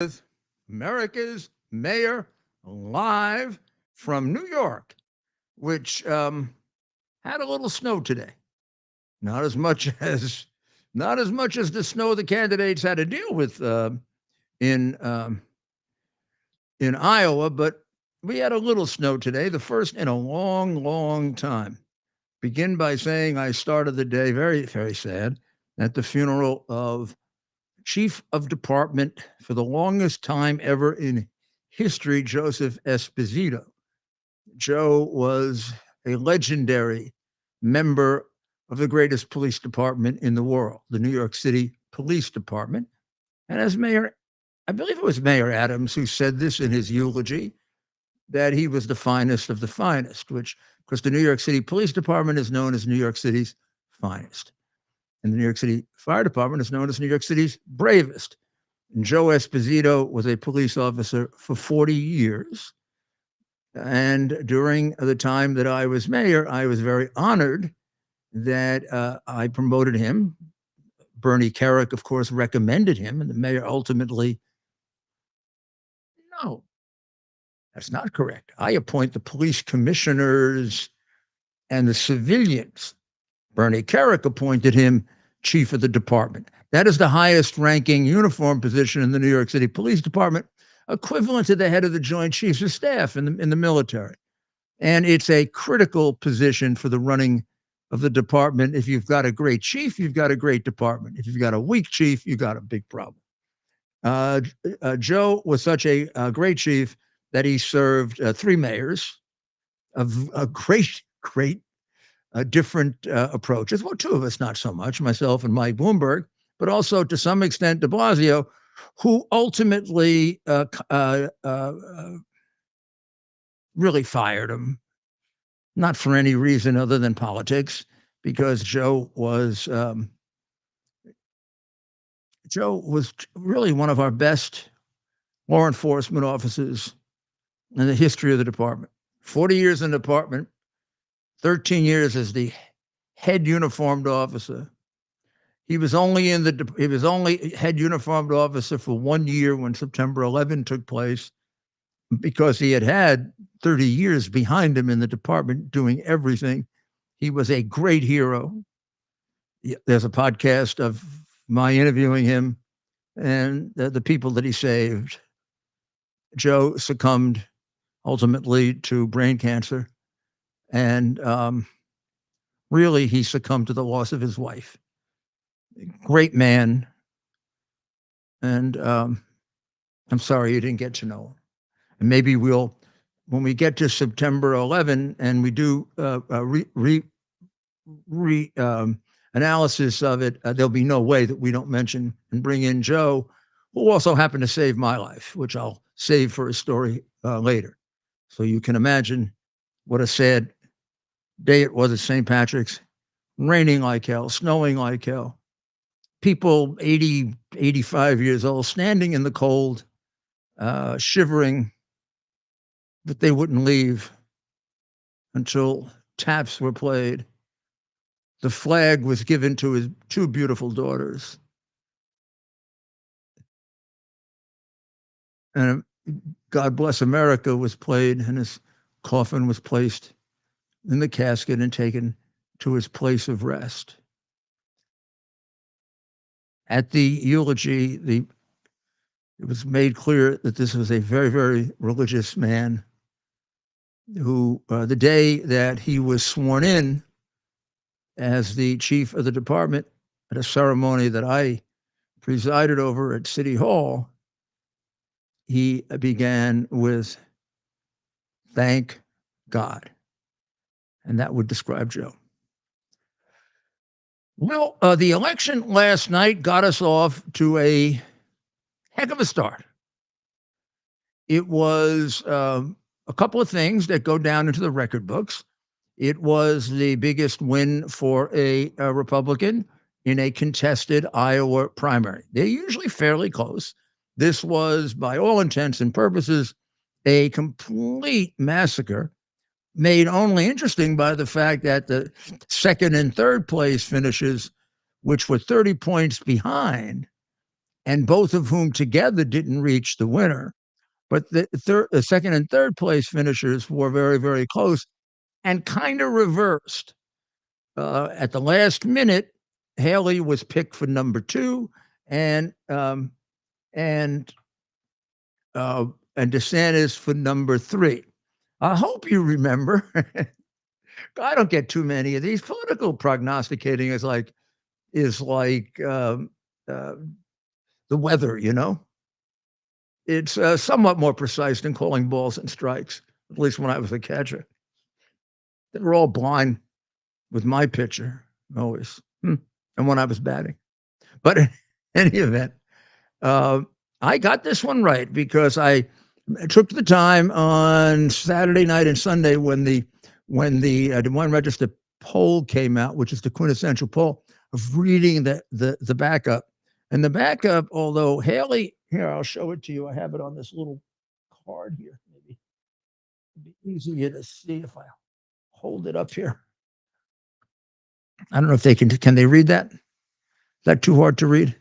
with America's Mayor live from New York, which had a little snow today. Not as much as not as much as the snow the candidates had to deal with in in Iowa, but we had a little snow today, the first in a long, long time. Begin by saying I started the day very, very sad at the funeral of Chief of Department for the longest time ever in history, Joseph Esposito. Joe was a legendary member of the greatest police department in the world, the New York City Police Department. And as mayor, I believe it was Mayor Adams who said this in his eulogy, that he was the finest of the finest, which, of course, the New York City Police Department is known as New York City's finest. And the New York City Fire Department is known as New York City's bravest. And Joe Esposito was a police officer for 40 years. And during the time that I was mayor, I was very honored that I promoted him. Bernie Kerik, of course, recommended him, and the mayor ultimately, no, that's not correct. I appoint the police commissioners and the civilians. Bernie Kerik appointed him chief of the department. That is the highest ranking uniform position in the New York City Police Department, equivalent to the head of the Joint Chiefs of Staff in the military. And it's a critical position for the running of the department. If you've got a great chief, you've got a great department. If you've got a weak chief, you've got a big problem. Joe was such a great chief that he served three mayors of a great different approaches. Well, two of us, not so much, myself and Mike Bloomberg, but also to some extent de Blasio, who ultimately really fired him, not for any reason other than politics, because Joe was really one of our best law enforcement officers in the history of the department. 40 years in the department, 13 years as the head uniformed officer. He was only head uniformed officer for 1 year when September 11 took place, because he had 30 years behind him in the department doing everything. He was a great hero. There's a podcast of my interviewing him and the people that he saved. Joe succumbed ultimately to brain cancer. And really, he succumbed to the loss of his wife. Great man. And I'm sorry you didn't get to know him. And maybe we'll, when we get to September 11 and we do analysis of it, there'll be no way that we don't mention and bring in Joe, who also happened to save my life, which I'll save for a story later. So you can imagine what a sad day it was at St. Patrick's, raining like hell, snowing like hell. People 80, 85 years old, standing in the cold, shivering, but they wouldn't leave until taps were played. The flag was given to his two beautiful daughters. And God Bless America was played, and his coffin was placed in the casket and taken to his place of rest. At the eulogy, it was made clear that this was a very, very religious man who, the day that he was sworn in as the chief of the department at a ceremony that I presided over at City Hall, he began with, "Thank God." And that would describe Joe. Well, the election last night got us off to a heck of a start. It was a couple of things that go down into the record books. It was the biggest win for a Republican in a contested Iowa primary. They're usually fairly close. This was, by all intents and purposes, a complete massacre, made only interesting by the fact that the second and third place finishes, which were 30 points behind, and both of whom together didn't reach the winner. But the second and third place finishers were very, very close and kind of reversed. At the last minute, Haley was picked for number 2, and and DeSantis for number 3. I hope you remember. I don't get too many of these. Political prognosticating is like the weather, you know. It's somewhat more precise than calling balls and strikes. At least when I was a catcher, they were all blind with my pitcher always, and when I was batting. But in any event, I got this one right because I took the time on Saturday night and Sunday when the Des Moines Register poll came out, which is the quintessential poll, of reading the backup. And the backup, although Haley, here, I'll show it to you. I have it on this little card here. Maybe it'd be easier to see if I hold it up here. I don't know if they can they read that? Is that too hard to read?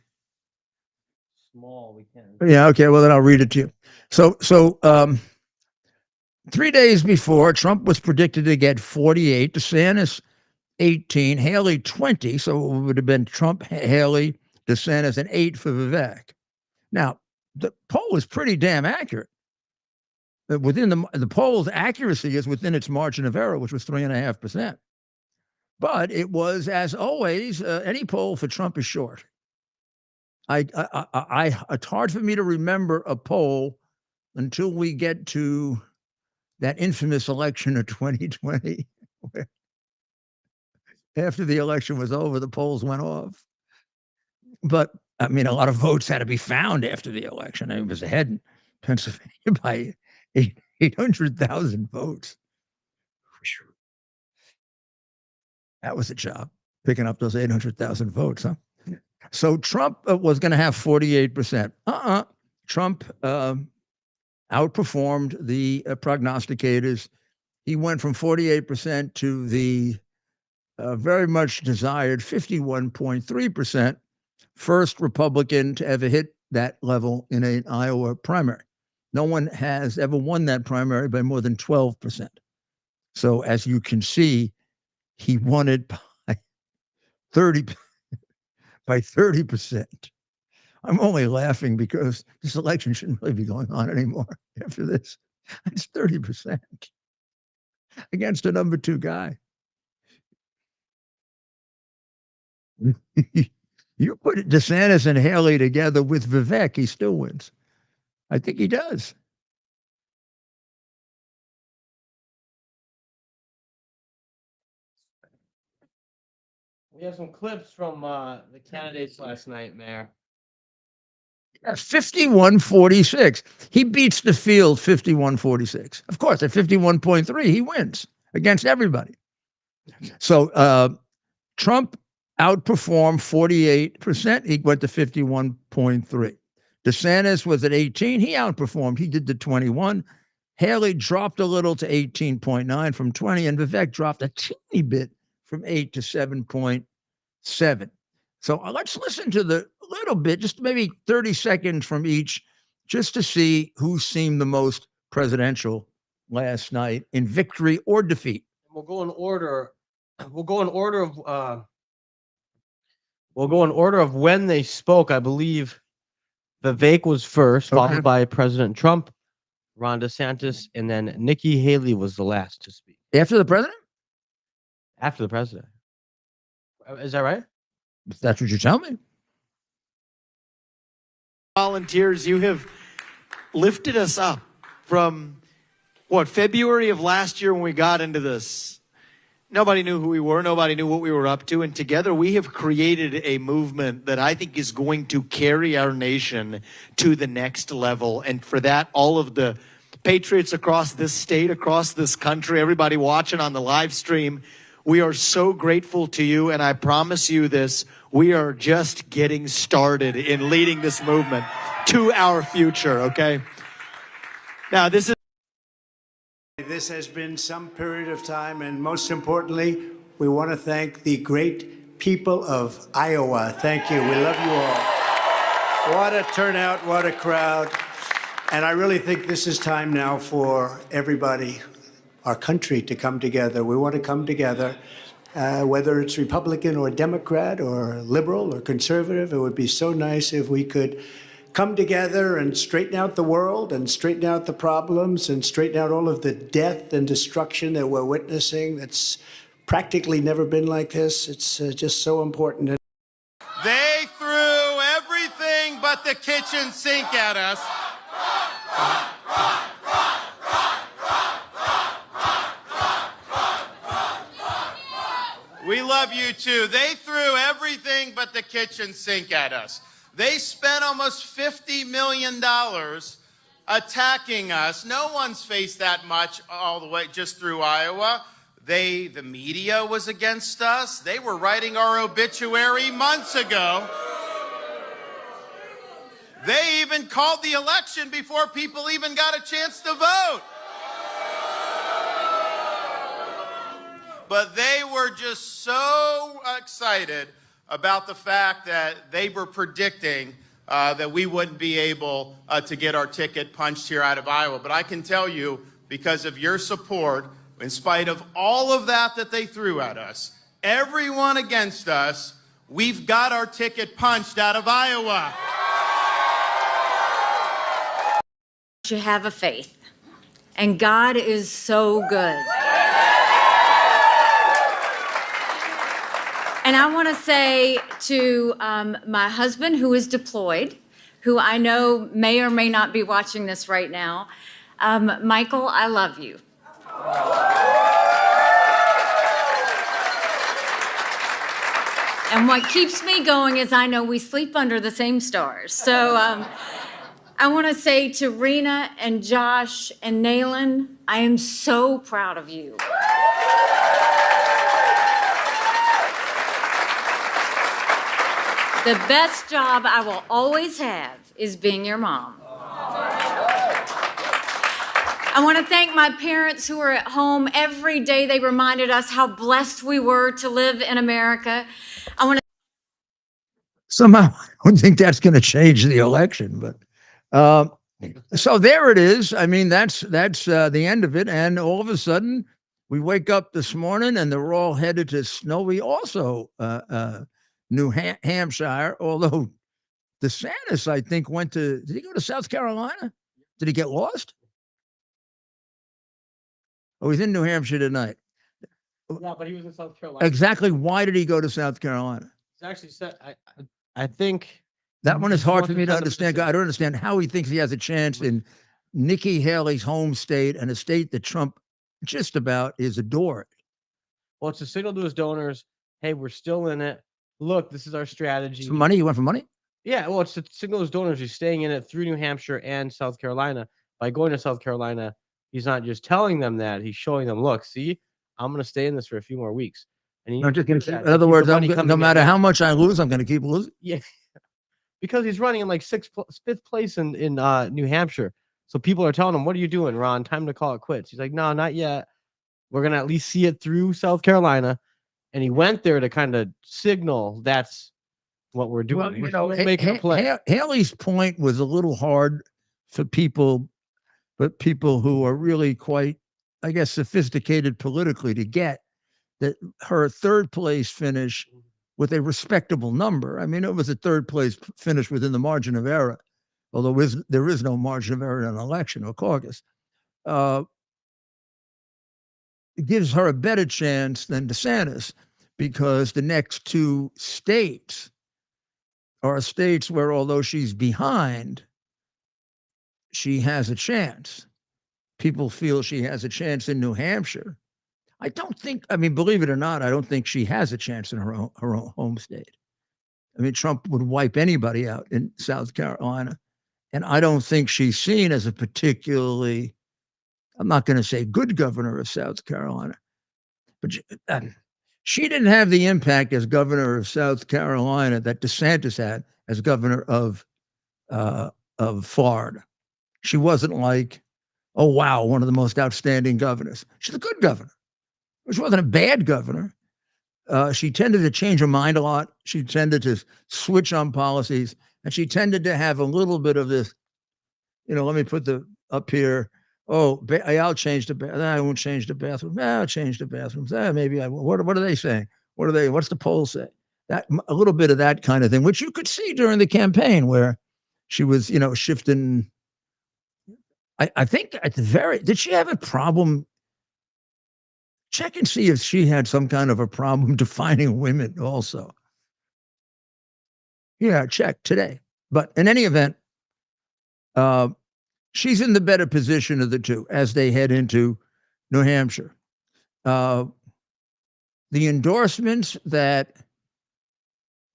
Small, we can. Yeah, okay, well then I'll read it to you. So 3 days before, Trump was predicted to get 48, DeSantis 18, Haley 20, so it would have been Trump, Haley, DeSantis, and 8 for Vivek. Now, the poll is pretty damn accurate. Within the poll's accuracy is within its margin of error, which was 3.5%. But it was, as always, any poll for Trump is short. It's hard for me to remember a poll until we get to that infamous election of 2020, where after the election was over, the polls went off. But I mean, a lot of votes had to be found after the election. It was ahead in Pennsylvania by 800,000 votes. That was a job, picking up those 800,000 votes, huh? So Trump was going to have 48%. Trump outperformed the prognosticators. He went from 48% to the very much desired 51.3%, first Republican to ever hit that level in an Iowa primary. No one has ever won that primary by more than 12%. So as you can see, he won it by 30%. I'm only laughing because this election shouldn't really be going on anymore after this. It's 30% against a number 2 guy. You put DeSantis and Haley together with Vivek, he still wins. I think he does. We have some clips from the candidates last night, Mayor. 51-46. He beats the field 51-46. Of course, at 51.3, he wins against everybody. So Trump outperformed 48%. He went to 51.3. DeSantis was at 18. He outperformed. He did the 21. Haley dropped a little to 18.9 from 20, and Vivek dropped a teeny bit from 8 to 7.7. So let's listen to the little bit, just maybe 30 seconds from each, just to see who seemed the most presidential last night in victory or defeat. We'll go in order. We'll go in order of when they spoke. I believe Vivek was first, followed by President Trump, Ron DeSantis, and then Nikki Haley was the last to speak. After the president? After the president. Is that right? If that's what you tell me. Volunteers, you have lifted us up from, February of last year when we got into this. Nobody knew who we were. Nobody knew what we were up to. And together we have created a movement that I think is going to carry our nation to the next level. And for that, all of the patriots across this state, across this country, everybody watching on the live stream, we are so grateful to you. And I promise you this, we are just getting started in leading this movement to our future, okay? Now, this has been some period of time, and most importantly, we want to thank the great people of Iowa. Thank you. We love you all. What a turnout, what a crowd. And I really think this is time now for everybody, our country, to come together. We want to come together, whether it's Republican or Democrat or liberal or conservative. It would be so nice if we could come together and straighten out the world and straighten out the problems and straighten out all of the death and destruction that we're witnessing. That's practically never been like this. It's just so important. They threw everything but the kitchen sink at us. We love you too. They threw everything but the kitchen sink at us. They spent almost $50 million attacking us. No one's faced that much all the way just through Iowa. The media was against us. They were writing our obituary months ago. They even called the election before people even got a chance to vote. But they were just so excited about the fact that they were predicting that we wouldn't be able to get our ticket punched here out of Iowa. But I can tell you, because of your support, in spite of all of that they threw at us, everyone against us, we've got our ticket punched out of Iowa. You have a faith, and God is so good. And I want to say to my husband, who is deployed, who I know may or may not be watching this right now, Michael, I love you. And what keeps me going is I know we sleep under the same stars. So I want to say to Rena and Josh and Nayland, I am so proud of you. The best job I will always have is being your mom. I want to thank my parents who are at home every day. They reminded us how blessed we were to live in America. I want to Somehow, I don't think that's going to change the election, but so there it is. I mean, that's the end of it. And all of a sudden, we wake up this morning and they're all headed to snowy, also New Hampshire. Although DeSantis, I think, did he go to South Carolina? Did he get lost? Oh, he's in New Hampshire tonight. Yeah, but he was in South Carolina. Exactly. Why did he go to South Carolina? It's actually said, I think That one is he hard wants for to me to send him understand. to- I don't understand how he thinks he has a chance in Nikki Haley's home state and a state that Trump just about is adored. Well, it's a signal to his donors. Hey, we're still in it. Look, this is our strategy. For money? You went for money? Yeah, well, it's a signal to his donors. He's staying in it through New Hampshire and South Carolina. By going to South Carolina, he's not just telling them that. He's showing them, look, see, I'm going to stay in this for a few more weeks. And he I'm just needs to gonna, do that in to other keep the words, money no coming in. matter how much I lose, I'm going to keep losing. Yeah, because he's running in like fifth place in New Hampshire. So people are telling him, "What are you doing, Ron? Time to call it quits." He's like, "No, not yet. We're gonna at least see it through South Carolina." And he went there to kind of signal that's what we're doing. Well, We're still making a play. Haley's point was a little hard for people, but people who are really quite, I guess, sophisticated politically to get that her third place finish with a respectable number. I mean, it was a third place finish within the margin of error, although there is no margin of error in an election or caucus. It gives her a better chance than DeSantis because the next two states are states where, although she's behind, she has a chance. People feel she has a chance in New Hampshire. I don't think, I mean, believe it or not, I don't think she has a chance in her own home state. I mean, Trump would wipe anybody out in South Carolina. And I don't think she's seen as a particularly, I'm not going to say good governor of South Carolina, but she didn't have the impact as governor of South Carolina that DeSantis had as governor of Florida. She wasn't like, oh, wow, one of the most outstanding governors. She's a good governor. She wasn't a bad governor. She tended to change her mind a lot. She tended to switch on policies. and she tended to have a little bit of this, let me put the up here. Oh, I'll change the bathroom. I won't change the bathroom. I'll change the bathrooms. Maybe I will. What are they saying? What's the poll say? That a little bit of that kind of thing, which you could see during the campaign where she was, shifting. I think at the did she have a problem? Check and see if she had some kind of a problem defining women also. Yeah, check today. But in any event, she's in the better position of the two as they head into New Hampshire. The endorsements that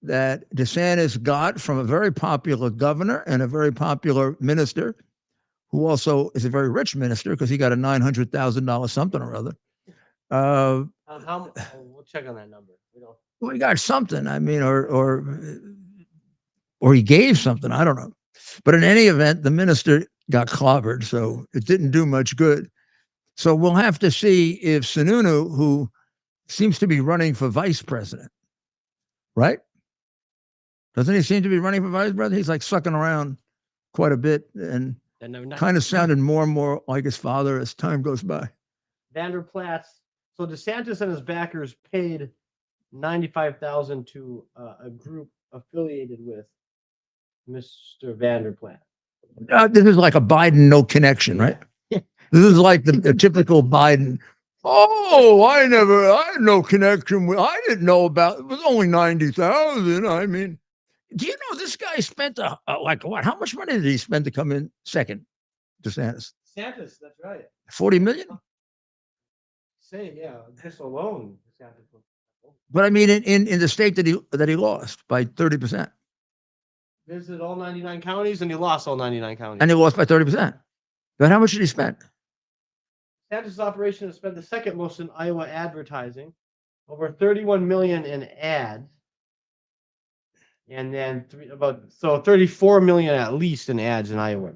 DeSantis got from a very popular governor and a very popular minister, who also is a very rich minister because he got a $900,000 something or other. We'll check on that number. Well, he got something. I mean, or he gave something. I don't know. But in any event, the minister got clobbered, so it didn't do much good. So we'll have to see if Sununu, who seems to be running for vice president, right? Doesn't he seem to be running for vice president? He's like sucking around quite a bit and kind of sounded more and more like his father as time goes by. Vanderplatz. So DeSantis and his backers paid $95,000 to a group affiliated with Mr. Vanderplatz. This is like a Biden no connection, right? Yeah. This is like the typical Biden. Oh, I had no connection with. I didn't know about. It was only 90,000. I mean, do you know this guy spent like what? How much money did he spend to come in second? DeSantis. DeSantis, that's right. 40 million. Yeah, just alone. DeSantis. But I mean, in the state that he lost by 30%. Visited all 99 counties and he lost all 99 counties. And he lost by 30%. But how much did he spend? DeSantis' operation has spent the second most in Iowa advertising, over 31 million in ads, and then 34 million at least in ads in Iowa.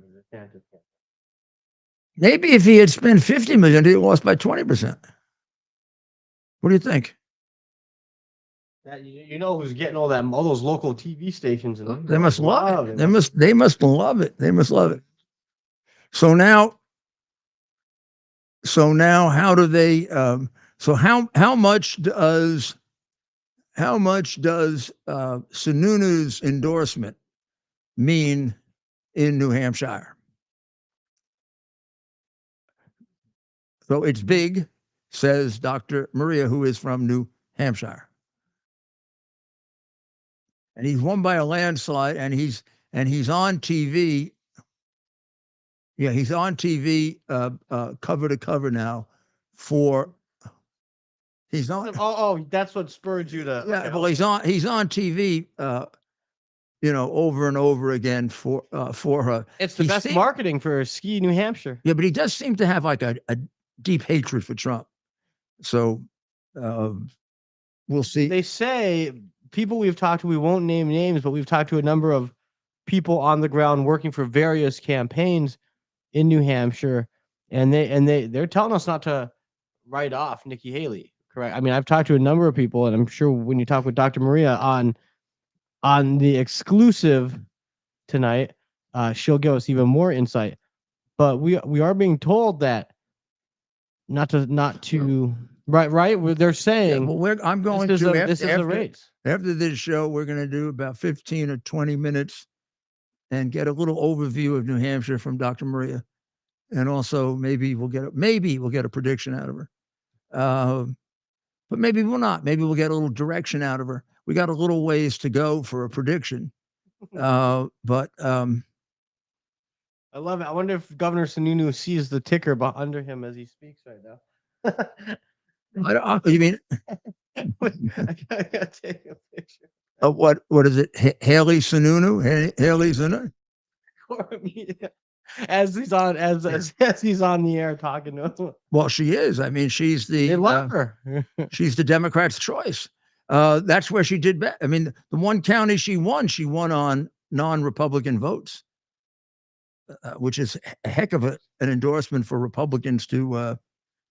Maybe if he had spent 50 million, he lost by 20%. What do you think? That you know who's getting all those local TV stations and they must love it. They must love it. They must love it. So now how do they so how much does Sununu's endorsement mean in New Hampshire? So it's big, says Dr. Maria, who is from New Hampshire. And he's won by a landslide, and he's on TV. Yeah, he's on TV cover to cover now for he's on that's what spurred you to well he's on TV over and over again for her. It's the best marketing for Ski New Hampshire. Yeah, but he does seem to have like a deep hatred for Trump. So we'll see. They say people we've talked to, we won't name names, but we've talked to a number of people on the ground working for various campaigns in New Hampshire, and they're telling us not to write off Nikki Haley. Correct. I mean, I've talked to a number of people, and I'm sure when you talk with Dr. Maria on the exclusive tonight, she'll give us even more insight. But we are being told that not to right. They're saying I'm going this to is a race. After this show, we're going to do about 15 or 20 minutes and get a little overview of New Hampshire from Dr. Maria. And also maybe we'll get a prediction out of her. But maybe we'll not. Maybe we'll get a little direction out of her. We got a little ways to go for a prediction. But I love it. I wonder if Governor Sununu sees the ticker under him as he speaks right now. You mean? I gotta take a picture. Of what is it? Haley Sununu? Haley Sununu? As he's on the air talking to him. Well, she is. I mean, they love her. She's the Democrats' choice. That's where she did better. I mean, the one county she won on non-Republican votes, which is a heck of an endorsement for Republicans to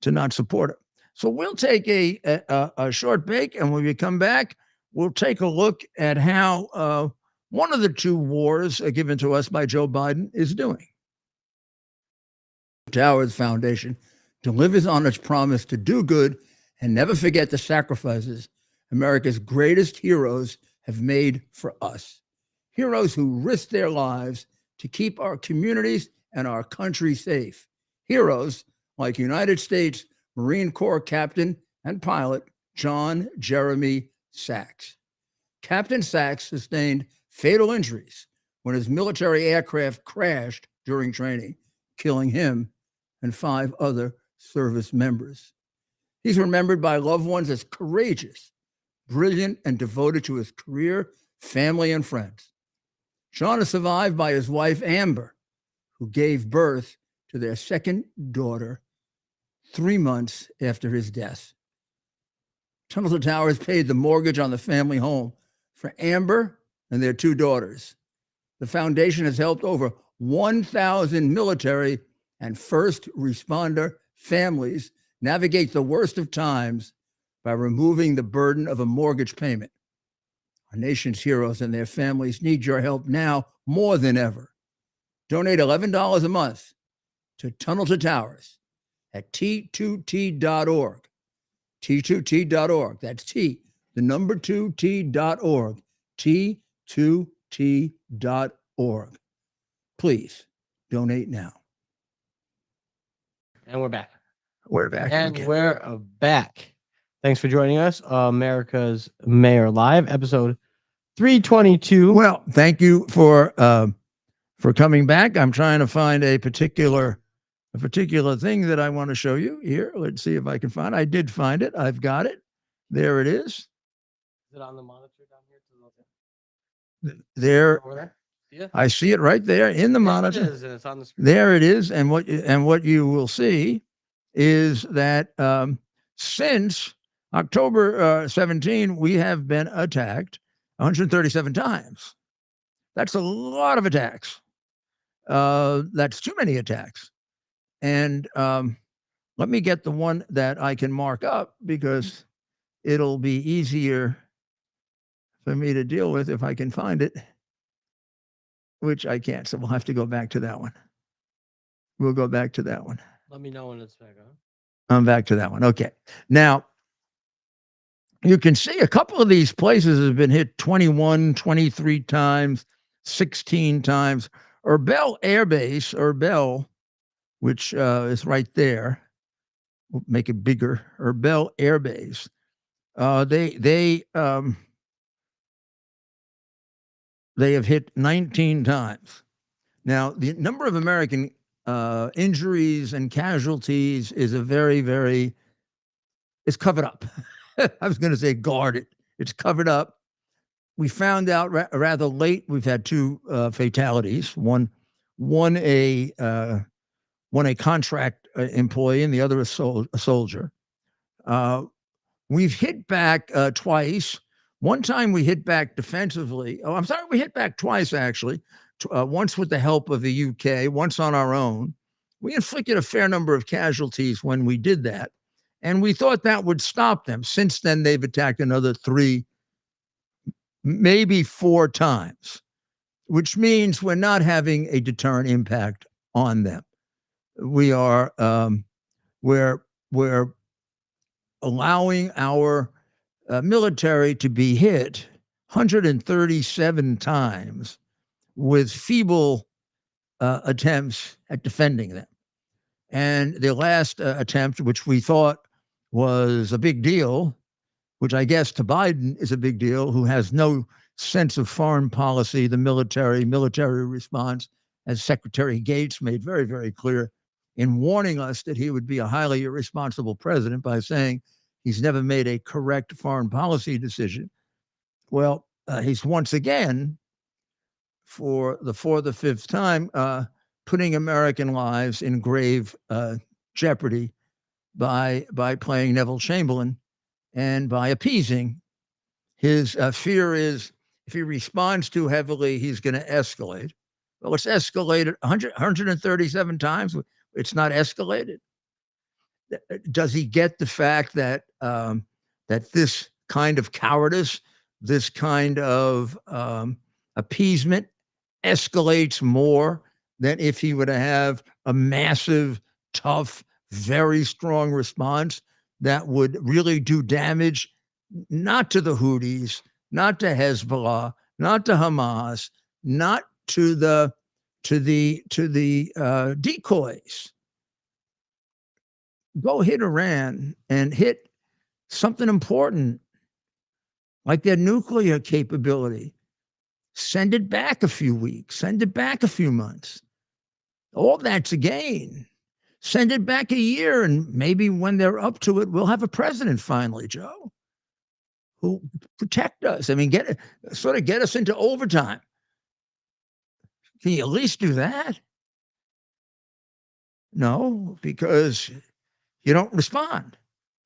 not support her. So we'll take a short break, and when we come back, we'll take a look at how one of the two wars given to us by Joe Biden is doing. Towers Foundation delivers on its promise to do good and never forget the sacrifices America's greatest heroes have made for us. Heroes who risked their lives to keep our communities and our country safe. Heroes like United States Marine Corps Captain and pilot John Jeremy Sachs. Captain Sachs sustained fatal injuries when his military aircraft crashed during training, killing him and 5 other service members. He's remembered by loved ones as courageous, brilliant, and devoted to his career, family, and friends. John is survived by his wife, Amber, who gave birth to their second daughter 3 months after his death. Tunnel to Towers paid the mortgage on the family home for Amber and their 2 daughters. The foundation has helped over 1,000 military and first responder families navigate the worst of times by removing the burden of a mortgage payment. Our nation's heroes and their families need your help now more than ever. Donate $11 a month to Tunnel to Towers at T2T.org. T2T.org. That's T, the number 2T.org. T2T.org. Please donate now. And we're back. We're back. And again. we're back. Thanks for joining us. America's Mayor Live, episode 322. Well, thank you for coming back. I'm trying to find a particular thing that I want to show you here. Let's see if I can find it. I did find it. I've got it. There it is. Is it on the monitor down here? There. Over there? Yeah. I see it right there in the monitor. It is, and it's on the screen. There it is. And what you will see is that since October 17, we have been attacked 137 times. That's a lot of attacks. That's too many attacks. And let me get the one that I can mark up because it'll be easier for me to deal with if I can find it, which I can't. So we'll have to go back to that one. We'll go back to that one. Let me know when it's back on. I'm back to that one. Okay. Now, you can see a couple of these places have been hit 21, 23 times, 16 times. Bell Air Base, Bell, which is right there. We'll make it bigger. Bell Air Base. They have hit 19 times. Now, the number of American injuries and casualties is a very, it's covered up. I was going to say guarded. It's covered up. We found out rather late. We've had 2 fatalities. One a contract employee, and the other a soldier. We've hit back twice. One time we hit back defensively. Oh, I'm sorry, we hit back twice actually. Once with the help of the UK, once on our own. We inflicted a fair number of casualties when we did that. And we thought that would stop them. Since then, they've attacked another 3, maybe 4 times, which means we're not having a deterrent impact on them. We are, we're allowing our military to be hit 137 times with feeble attempts at defending them. And the last attempt, which we thought was a big deal, which I guess to Biden is a big deal, who has no sense of foreign policy, the military response, as Secretary Gates made very, very clear in warning us that he would be a highly irresponsible president by saying he's never made a correct foreign policy decision. Well, he's once again, for the 4th or 5th time, putting American lives in grave jeopardy by playing Neville Chamberlain and by appeasing. His fear is if he responds too heavily, he's going to escalate. Well, it's escalated 137 times. It's not escalated. Does he get the fact that that this kind of cowardice, this kind of appeasement escalates more than if he were to have a massive, tough, very strong response that would really do damage, not to the Houthis, not to Hezbollah, not to Hamas, not to the decoys. Go hit Iran and hit something important like their nuclear capability. Send it back a few weeks, send it back a few months. All that's a gain. Send it back a year, and maybe when they're up to it, we'll have a president finally, Joe, who protect us. I mean, get us into overtime. Can you at least do that? No, because you don't respond,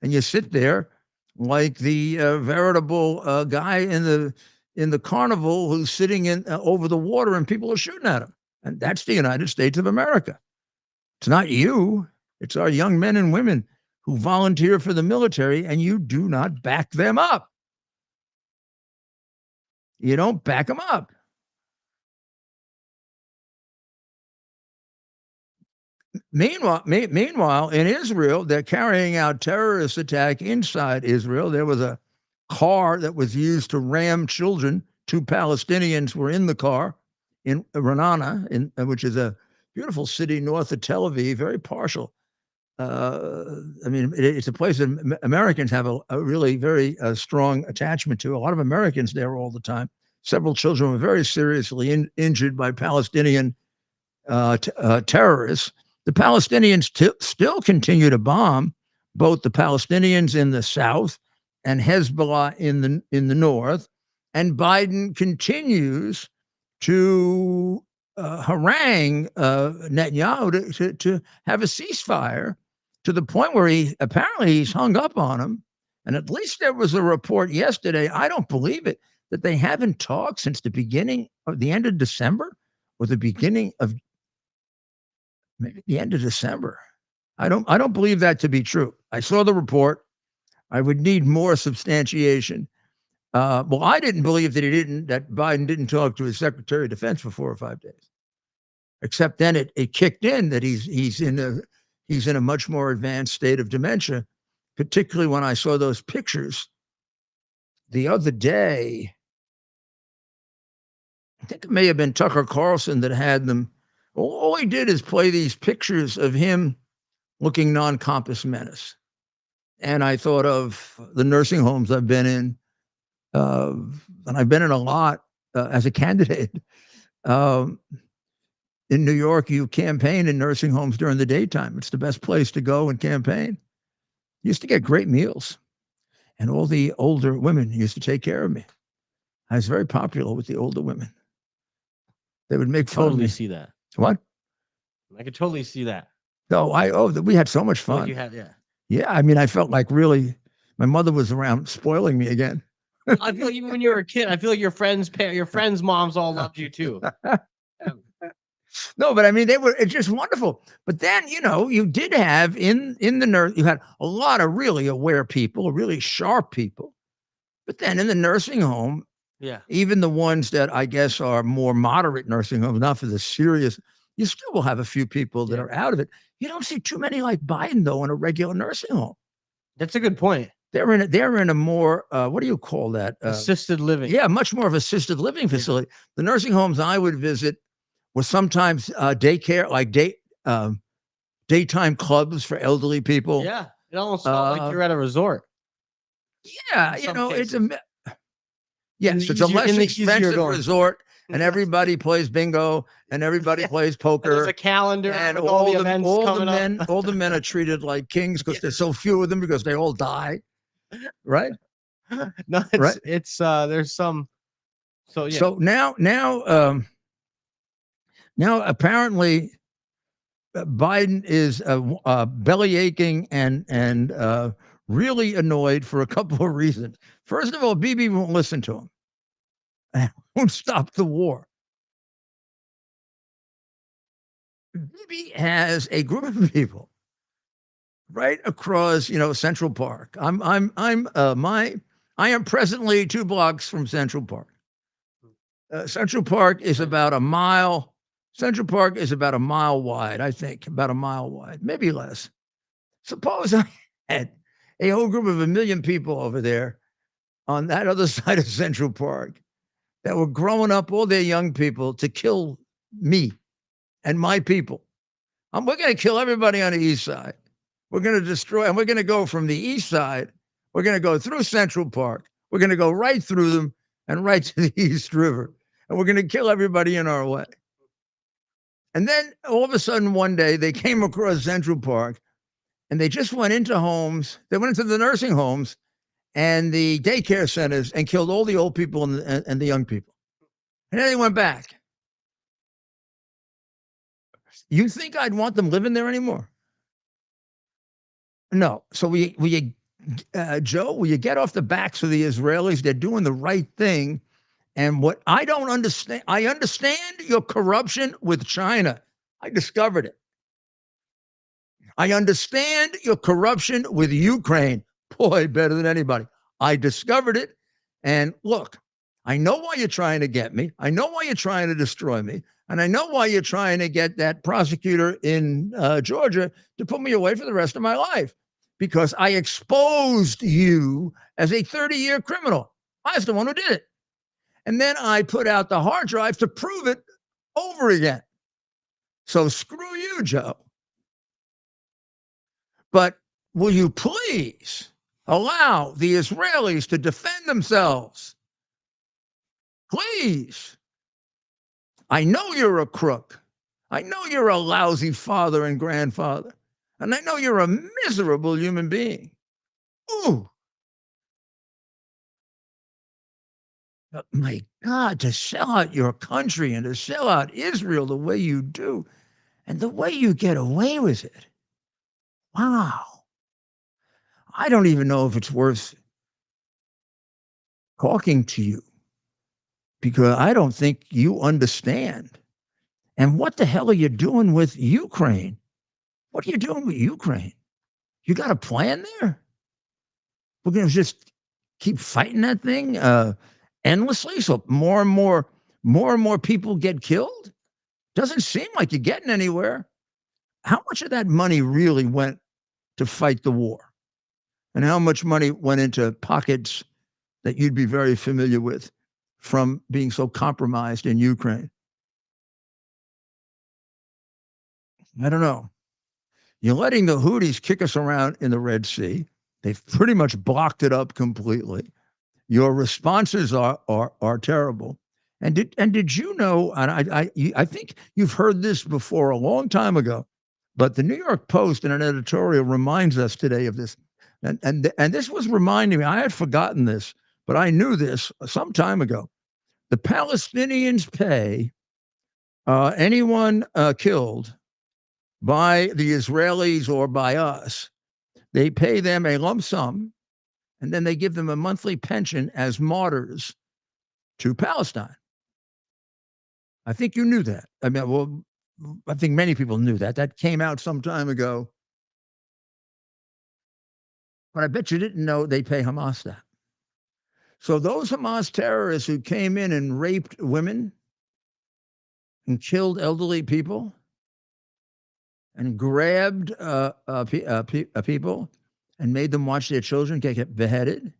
and you sit there like the veritable guy in the carnival who's sitting in over the water, and people are shooting at him. And that's the United States of America. It's not you. It's our young men and women who volunteer for the military, and you do not back them up. You don't back them up. Meanwhile, in Israel, they're carrying out terrorist attack inside Israel. There was a car that was used to ram children. 2 Palestinians were in the car in Ra'anana, which is a beautiful city north of Tel Aviv, very partial. I mean, it's a place that Americans have a really very strong attachment to. A lot of Americans there all the time. Several children were very seriously injured by Palestinian terrorists. The Palestinians still continue to bomb both the Palestinians in the south and Hezbollah in the north. And Biden continues to harangue Netanyahu to have a ceasefire, to the point where he's hung up on him. And at least there was a report yesterday, I don't believe it, that they haven't talked since the end of December, or the beginning of maybe the end of December. I don't believe that to be true. I saw the report. I would need more substantiation. Well, I didn't believe that Biden didn't talk to his Secretary of Defense for 4 or 5 days. Except then it kicked in that he's in a much more advanced state of dementia, particularly when I saw those pictures the other day. I think it may have been Tucker Carlson that had them. All he did is play these pictures of him looking non-compass menace. And I thought of the nursing homes I've been in, and I've been in a lot as a candidate. In New York, you campaign in nursing homes during the daytime. It's the best place to go and campaign. You used to get great meals, and all the older women used to take care of me. I was very popular with the older women. They would make fun of me. Totally see that. What? I could totally see that. No, we had so much fun. Like you had, yeah. Yeah, I mean, I felt like really, my mother was around spoiling me again. I feel like even when you were a kid, I feel like your friends' moms all loved you too. No, but I mean, it's just wonderful. But then, you did have in the nurse, you had a lot of really aware people, really sharp people. But then in the nursing home, yeah, even the ones that I guess are more moderate nursing homes, not for the serious, you still will have a few people that are out of it. You don't see too many like Biden, though, in a regular nursing home. That's a good point. They're in a more, what do you call that? Assisted living. Yeah, much more of assisted living facility. Yeah. The nursing homes I would visit were sometimes daycare, like daytime clubs for elderly people. Yeah, it almost felt like you're at a resort. Yeah, it's it's a less expensive resort, and everybody plays bingo, and everybody plays poker. There's a calendar, and all the events all the men are treated like kings because there's so few of them because they all die. Right? No, it's there's some. So yeah. So now apparently Biden is belly aching and really annoyed for a couple of reasons. First of all, Bibi won't listen to him. Won't stop the war. Bibi has a group of people right across, Central Park. I am presently 2 blocks from Central Park. Central Park is about a mile. Central Park is about a mile wide, I think, about a mile wide, maybe less. Suppose I had a whole group of 1 million people over there on that other side of Central Park that were growing up, all their young people, to kill me and my people. We're going to kill everybody on the east side. We're going to destroy, and we're going to go from the east side. We're going to go through Central Park. We're going to go right through them and right to the East River. And we're going to kill everybody in our way. And then all of a sudden, one day, they came across Central Park and they just went into homes. They went into the nursing homes and the daycare centers and killed all the old people and the young people. And then they went back. You think I'd want them living there anymore? No. So Joe, will you get off the backs of the Israelis? They're doing the right thing. And what I don't understand, I understand your corruption with China. I discovered it. I understand your corruption with Ukraine. Boy, better than anybody. I discovered it. And look, I know why you're trying to get me. I know why you're trying to destroy me. And I know why you're trying to get that prosecutor in Georgia to put me away for the rest of my life. Because I exposed you as a 30-year criminal. I was the one who did it. And then I put out the hard drive to prove it over again. So screw you, Joe. But will you please allow the Israelis to defend themselves? Please. I know you're a crook. I know you're a lousy father and grandfather. And I know you're a miserable human being. Ooh. But my God, to sell out your country and to sell out Israel the way you do and the way you get away with it. Wow. I don't even know if it's worth talking to you because I don't think you understand. And what the hell are you doing with Ukraine? What are you doing with Ukraine? You got a plan there? We're going to just keep fighting that thing endlessly so more and more people get killed? Doesn't seem like you're getting anywhere. How much of that money really went to fight the war? And how much money went into pockets that you'd be very familiar with from being so compromised in Ukraine? I don't know. You're letting the Houthis kick us around in the Red Sea. They've pretty much blocked it up completely. Your responses are terrible. And did you know? And I think you've heard this before a long time ago, but the New York Post in an editorial reminds us today of this. And this was reminding me. I had forgotten this, but I knew this some time ago. The Palestinians pay anyone killed by the Israelis or by us. They pay them a lump sum, and then they give them a monthly pension as martyrs to Palestine. I think you knew that. I mean, well, I think many people knew that. That came out some time ago. But I bet you didn't know they pay Hamas that. So those Hamas terrorists who came in and raped women and killed elderly people and grabbed people and made them watch their children get beheaded,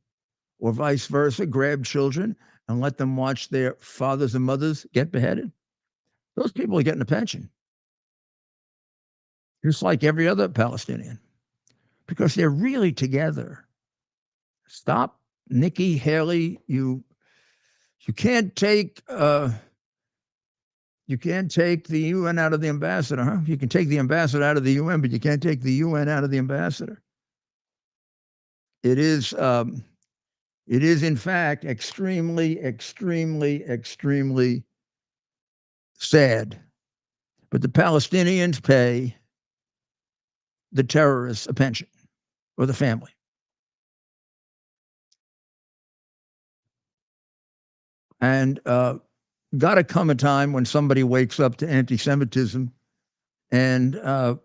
or vice versa, grabbed children and let them watch their fathers and mothers get beheaded, those people are getting a pension. Just like every other Palestinian, because they're really together. Stop, Nikki Haley. You can't take the UN out of the ambassador, huh? You can take the ambassador out of the UN, but you can't take the UN out of the ambassador. It is in fact extremely, extremely, extremely sad. But the Palestinians pay the terrorists a pension, or the family. And got to come a time when somebody wakes up to anti-Semitism. And the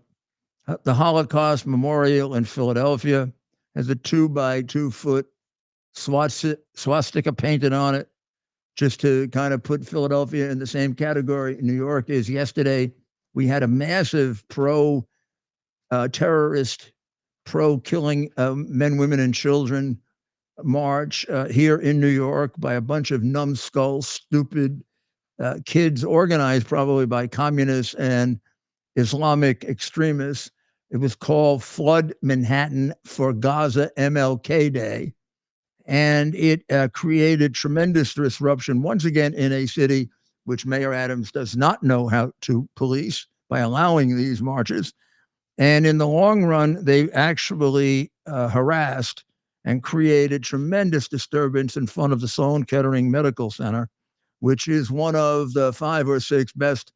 Holocaust Memorial in Philadelphia has a 2 by 2 foot swastika painted on it just to kind of put Philadelphia in the same category New York is, yesterday we had a massive pro-terrorist, pro-killing men, women, and children march here in New York by a bunch of numbskull, stupid kids, organized probably by communists and Islamic extremists. It was called Flood Manhattan for Gaza MLK Day. And it created tremendous disruption, once again, in a city which Mayor Adams does not know how to police by allowing these marches. And in the long run, they actually harassed and created tremendous disturbance in front of the Sloan Kettering Medical Center, which is one of the 5 or 6 best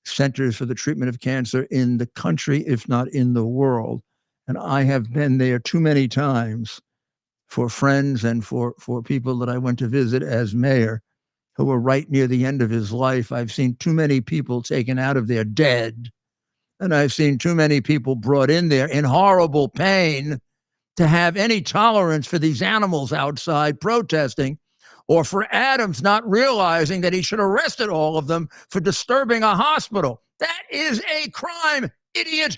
centers for the treatment of cancer in the country, if not in the world. And I have been there too many times for friends and for people that I went to visit as mayor who were right near the end of his life. I've seen too many people taken out of there dead. And I've seen too many people brought in there in horrible pain to have any tolerance for these animals outside protesting, or for Adams not realizing that he should have arrested all of them for disturbing a hospital. That is a crime, idiot.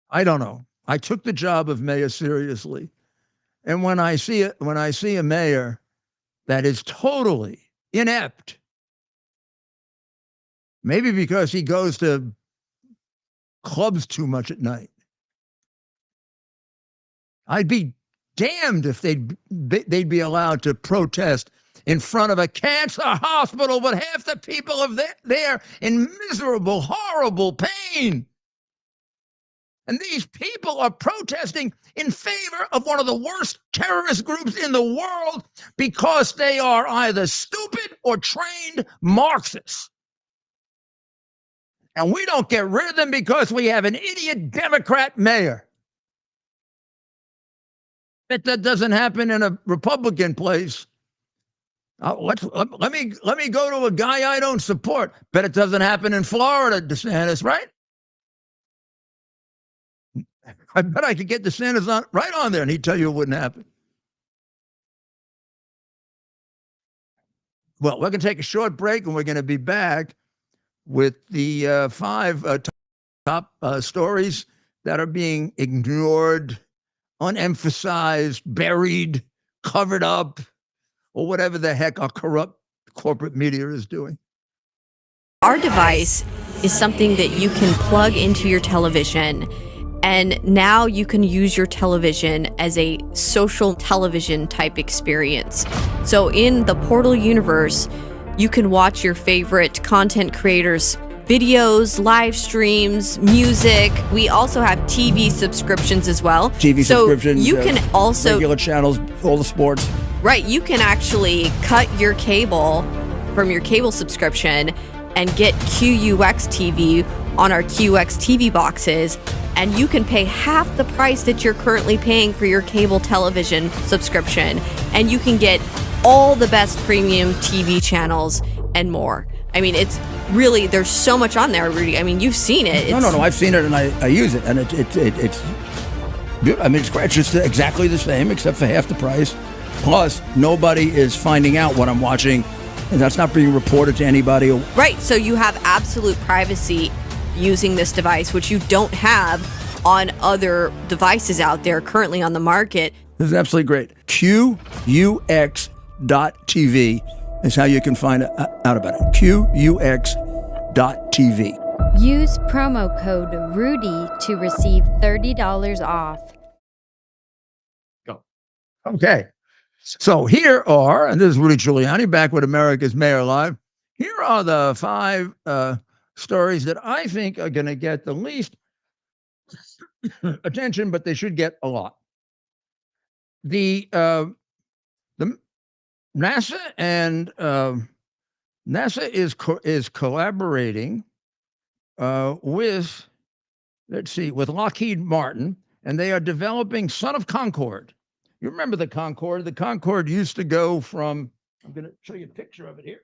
I don't know. I took the job of mayor seriously. And when I see a mayor that is totally inept, maybe because he goes to clubs too much at night, I'd be damned if they'd be allowed to protest in front of a cancer hospital with half the people there in miserable, horrible pain. And these people are protesting in favor of one of the worst terrorist groups in the world because they are either stupid or trained Marxists. And we don't get rid of them because we have an idiot Democrat mayor. Bet that doesn't happen in a Republican place. Let me go to a guy I don't support. Bet it doesn't happen in Florida, DeSantis, right? I bet I could get DeSantis right on there, and he'd tell you it wouldn't happen. Well, we're going to take a short break, and we're going to be back with the 5 top stories that are being ignored, unemphasized, buried, covered up, or whatever the heck our corrupt corporate media is doing. Our device is something that you can plug into your television, and now you can use your television as a social television type experience. So in the Portal universe, you can watch your favorite content creators' videos, live streams, music. We also have TV subscriptions as well. Subscriptions. You can also regular channels, all the sports. Right, you can actually cut your cable from your cable subscription and get QUX TV on our QX TV boxes, and you can pay half the price that you're currently paying for your cable television subscription, and you can get all the best premium TV channels and more. I mean, it's really, there's so much on there, Rudy. I mean, you've seen it. No, I've seen it and I use it, and it's I mean, it's just exactly the same except for half the price. Plus, nobody is finding out what I'm watching, and that's not being reported to anybody. Right, so you have absolute privacy using this device, which you don't have on other devices out there currently on the market. This is absolutely great. QUX.TV is how you can find out about it. QUX.TV. Use promo code RUDY to receive $30 off. Go. Okay. So here are, and this is Rudy Giuliani back with America's Mayor Live. Here are the 5 stories that I think are going to get the least attention, but they should get a lot. The NASA and NASA is collaborating with Lockheed Martin, and they are developing Son of Concorde. You remember the Concorde? The Concorde used to go from, I'm going to show you a picture of it here.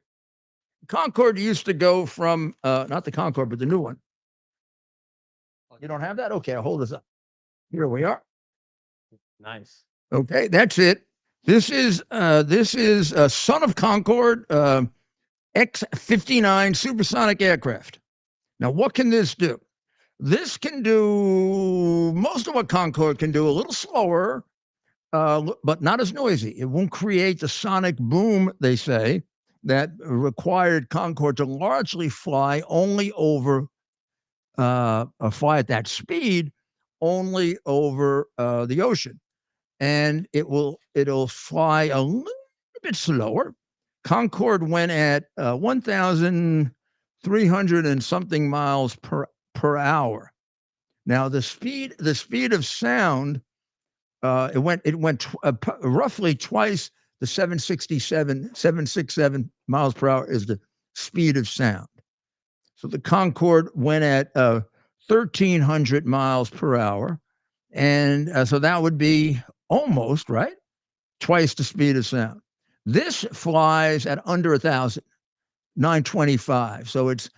Concorde used to go from, not the Concorde, but the new one. You don't have that? Okay, I'll hold this up. Here we are. Nice. Okay, that's it. This is a Son of Concorde X-59 supersonic aircraft. Now, what can this do? This can do most of what Concorde can do, a little slower, but not as noisy. It won't create the sonic boom, they say, that required Concorde to largely fly only over, fly at that speed, only over the ocean. And it'll fly a little bit slower. Concorde went at 1,300 and something miles per hour. Now the speed of sound, it went roughly twice the 767 miles per hour is the speed of sound. So the Concorde went at 1,300 miles per hour, and so that would be almost right twice the speed of sound. This flies at under 1,000, 925. So it's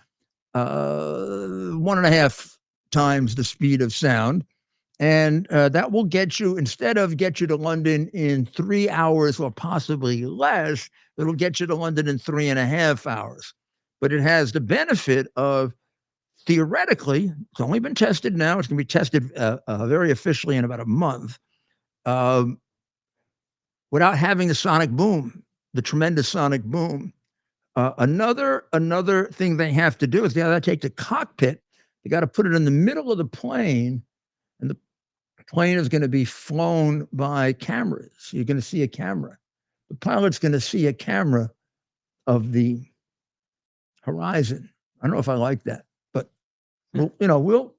1.5 times the speed of sound. And that will get you, instead of get you to London in 3 hours or possibly less, it'll get you to London in 3.5 hours. But it has the benefit of, theoretically, it's only been tested now. It's going to be tested very officially in about a month, without having the sonic boom, the tremendous sonic boom. Another thing they have to do is they got to take the cockpit. They got to put it in the middle of the plane, and the plane is going to be flown by cameras. You're going to see a camera. The pilot's going to see a camera of the horizon. I don't know if I like that, but we'll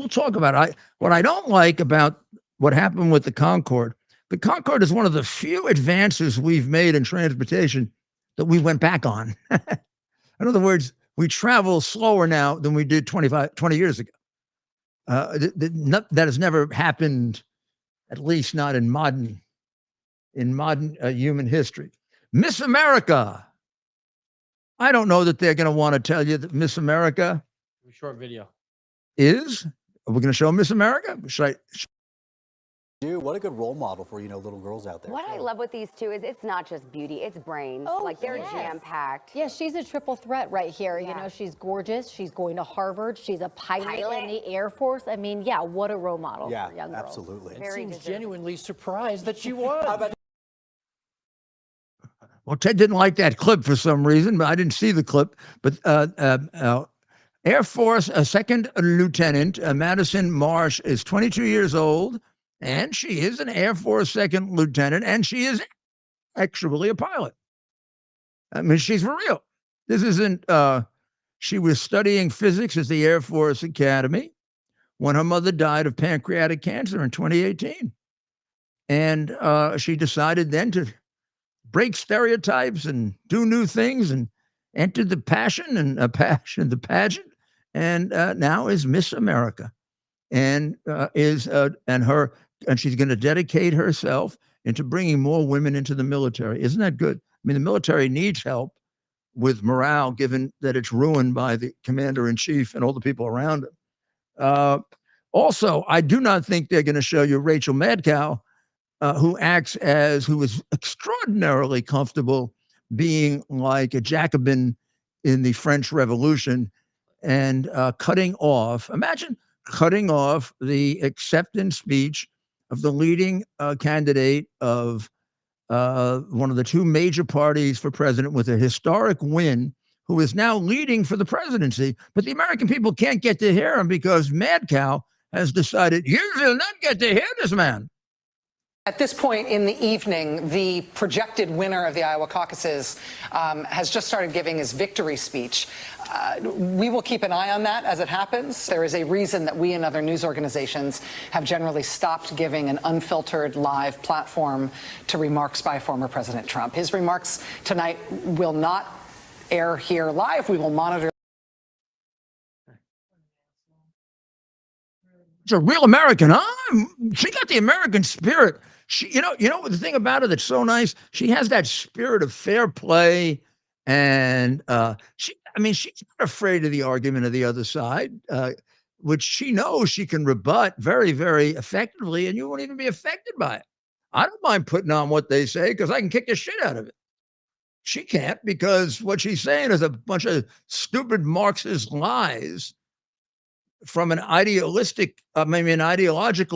talk about it. What I don't like about what happened with the Concorde is one of the few advances we've made in transportation that we went back on. In other words, we travel slower now than we did 20 years ago. That has never happened, at least not in modern human history. Miss America. I don't know that they're going to want to tell you that Miss America Short video. is. Are we going to show Miss America? What a good role model for, little girls out there. What I love with these two is it's not just beauty, it's brains. Like they're jam-packed. Yeah, she's a triple threat right here. Yeah. You know, she's gorgeous. She's going to Harvard. She's a pilot in the Air Force. I mean, yeah, what a role model for young girls. Absolutely. Very Seems deserving. genuinely surprised that she won. Well, Ted didn't like that clip for some reason, but I didn't see the clip. But Air Force Second Lieutenant Madison Marsh is 22 years old, and she is an Air Force Second Lieutenant, and she is actually a pilot. I mean, she's for real. This isn't, she was studying physics at the Air Force Academy when her mother died of pancreatic cancer in 2018. And she decided then to break stereotypes and do new things, and entered the pageant, and now is Miss America, and she's going to dedicate herself into bringing more women into the military. Isn't that good? I mean, the military needs help with morale, given that it's ruined by the commander-in-chief and all the people around him. Also, I do not think they're going to show you Rachel Madcow, who is extraordinarily comfortable being like a Jacobin in the French Revolution, and imagine cutting off the acceptance speech of the leading candidate of one of the two major parties for president with a historic win, who is now leading for the presidency. But the American people can't get to hear him because Madcow has decided, you will not get to hear this man. At this point in the evening, the projected winner of the Iowa caucuses has just started giving his victory speech. We will keep an eye on that as it happens. There is a reason that we and other news organizations have generally stopped giving an unfiltered live platform to remarks by former President Trump. His remarks tonight will not air here live. We will monitor. It's a real American, huh? She got the American spirit. She, you know the thing about her that's so nice. She has that spirit of fair play, and she's not afraid of the argument of the other side, which she knows she can rebut very, very effectively, and you won't even be affected by it. I don't mind putting on what they say because I can kick the shit out of it. She can't, because what she's saying is a bunch of stupid Marxist lies from an ideological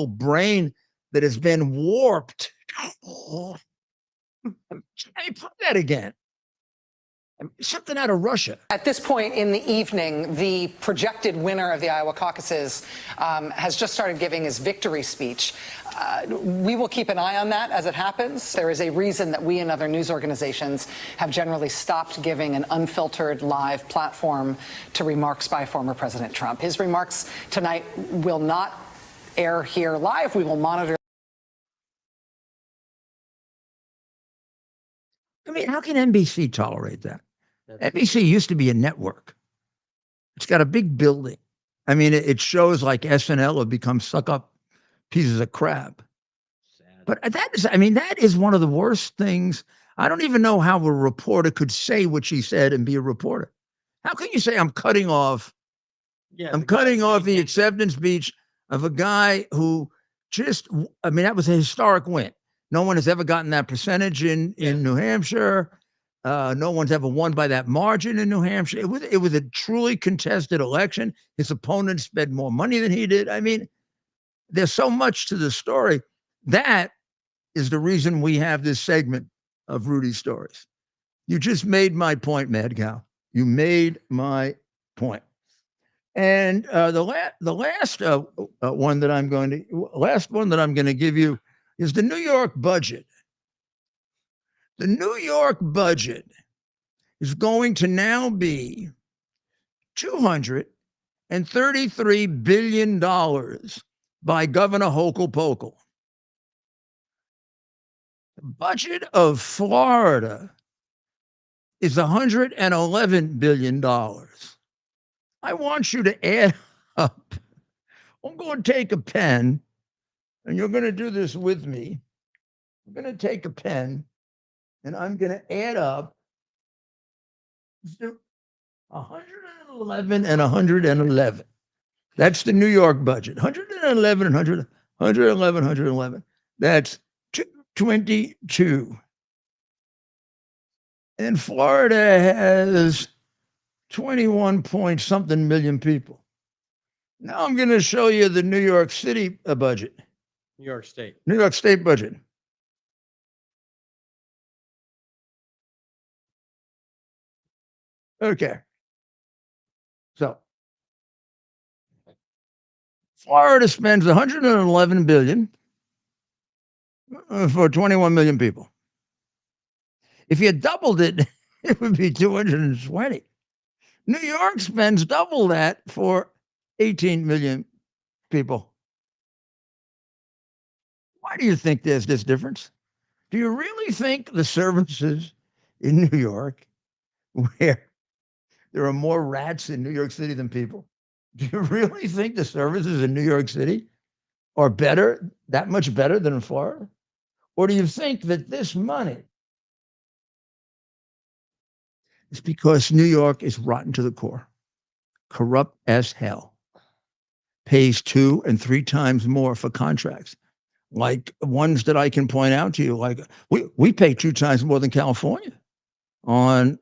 brain that has been warped. Hey, put that again. Something out of Russia. At this point in the evening, the projected winner of the Iowa caucuses has just started giving his victory speech. We will keep an eye on that as it happens. There is a reason that we and other news organizations have generally stopped giving an unfiltered live platform to remarks by former President Trump. His remarks tonight will not air here live. We will monitor. I mean, how can NBC tolerate that? NBC used to be a network. It's got a big building. I mean, it shows like SNL have become suck up pieces of crap. But that is one of the worst things. I don't even know how a reporter could say what she said and be a reporter. How can you say I'm cutting off the acceptance speech of a guy who that was a historic win. No one has ever gotten that percentage in New Hampshire. No one's ever won by that margin in New Hampshire. It was a truly contested election. His opponent spent more money than he did. I mean, there's so much to the story. That is the reason we have this segment of Rudy's Stories. You just made my point, Mad Cow. You made my point. And the last one that I'm going to give you is the New York budget. The New York budget is going to now be $233 billion by Governor Hochul Pochul. The budget of Florida is $111 billion. I want you to add up. I'm going to take a pen, and you're going to do this with me. I'm going to take a pen, and I'm going to add up 111 and 111. That's the New York budget. 111 and 111. That's 222. And Florida has 21 point something million people. Now I'm going to show you the New York City budget. New York State. New York State budget. Okay. So Florida spends $111 billion for 21 million people. If you doubled it, it would be 220. New York spends double that for 18 million people. Why do you think there's this difference? Do you really think the services in New York, where there are more rats in New York City than people, do you really think the services in New York City are better, that much better than in Florida? Or do you think that this money is because New York is rotten to the core, corrupt as hell, pays 2 and 3 times more for contracts, like ones that I can point out to you? Like we pay 2 times more than California on.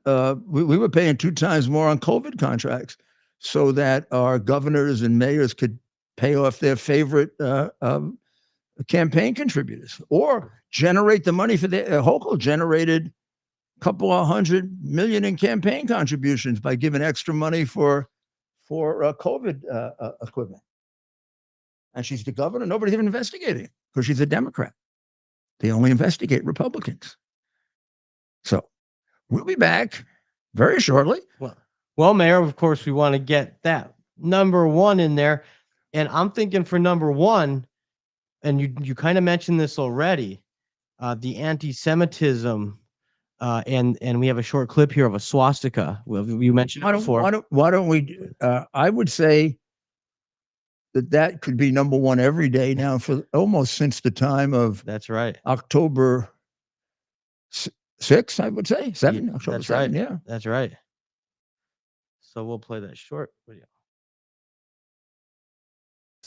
We were paying 2 times more on COVID contracts, so that our governors and mayors could pay off their favorite campaign contributors, or generate the money for the Hochul generated a couple of $100 million in campaign contributions by giving extra money for COVID equipment. And she's the governor. Nobody's even investigating because she's a Democrat. They only investigate Republicans. So we'll be back very shortly. Well, Mayor, of course, we want to get that number 1 in there. And I'm thinking for number 1, and you kind of mentioned this already, the anti-Semitism, and we have a short clip here of a swastika. You mentioned it before. Why don't we? I would say that could be number 1 every day now for almost since the time of. That's right. October 6th, I would say 7. Yeah, October that's 7, right. Yeah, that's right. So we'll play that short video.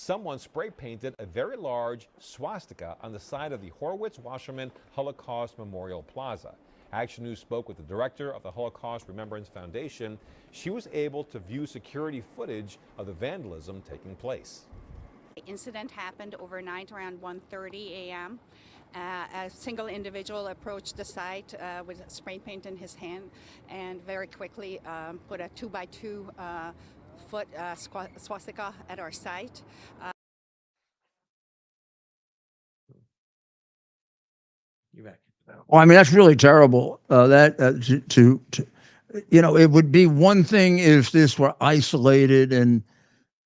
someone spray painted a very large swastika on the side of the Horowitz-Wasserman Holocaust Memorial Plaza. Action News spoke with the director of the Holocaust Remembrance Foundation. She was able to view security footage of the vandalism taking place. The incident happened overnight around 1:30 a.m. A single individual approached the site with spray paint in his hand and very quickly put a 2x2 foot swastika at our site. You're back. Well, I mean, that's really terrible. It would be one thing if this were isolated and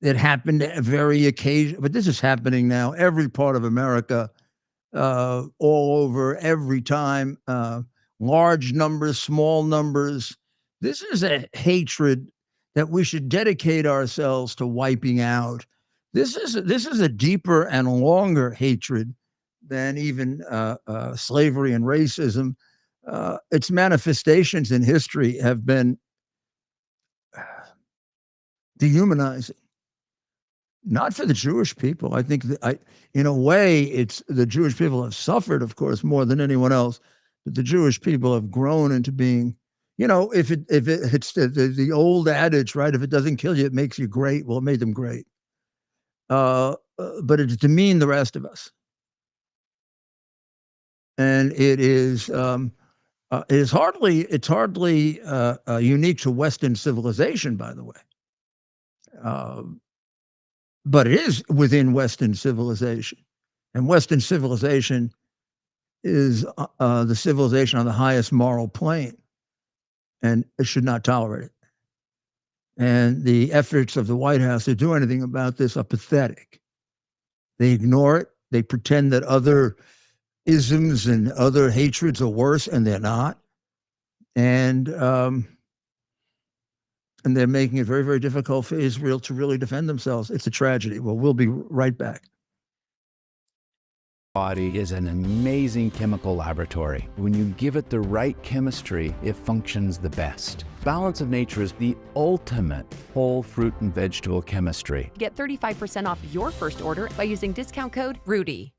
it happened very occasionally, but this is happening now. Every part of America, all over, every time, large numbers, small numbers. This is a hatred that we should dedicate ourselves to wiping out. This is a deeper and longer hatred than even slavery and racism. Its manifestations in history have been dehumanizing. Not for the Jewish people. I think in a way, it's the Jewish people have suffered, of course, more than anyone else. But the Jewish people have grown into being, if it's the old adage, right? If it doesn't kill you, it makes you great. Well, it made them great. But it's demeaned the rest of us. And it is hardly unique to Western civilization, by the way. But it is within Western civilization, and Western civilization is the civilization on the highest moral plane, and it should not tolerate it. And the efforts of the White House to do anything about this are pathetic. They ignore it. They pretend that other isms and other hatreds are worse, and they're not. And they're making it very, very difficult for Israel to really defend themselves. It's a tragedy. Well, we'll be right back. Body is an amazing chemical laboratory. When you give it the right chemistry, it functions the best. Balance of Nature is the ultimate whole fruit and vegetable chemistry. Get 35% off your first order by using discount code RUDY.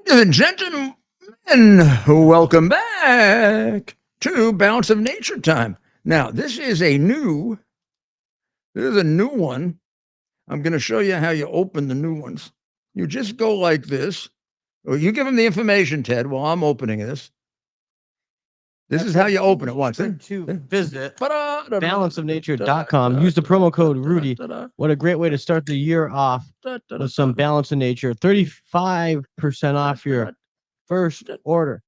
Ladies and gentlemen, welcome back to Balance of Nature time. Now, this is a new one. I'm going to show you how you open the new ones. You just go like this, or you give them the information, Ted, while I'm opening this. This is how you open it once. To visit balanceofnature.com. Use the promo code Rudy. What a great way to start the year off with some Balance of Nature. 35% off your first order.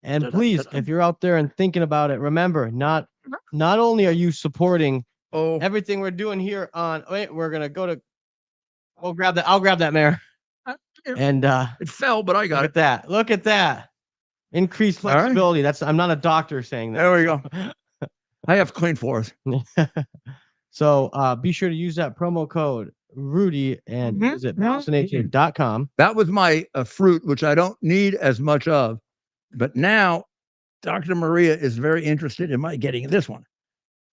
And please, if you're out there and thinking about it, remember, not only are you supporting everything we're doing here on, we're going to go to, I'll grab that, Mayor. And it fell, but I got it. Look at that. Increased flexibility. Right. I'm not a doctor saying that. There we go. I have clean floors. So be sure to use that promo code Rudy and visit balanceofnature.com. That was my fruit, which I don't need as much of. But now Dr. Maria is very interested in my getting this one.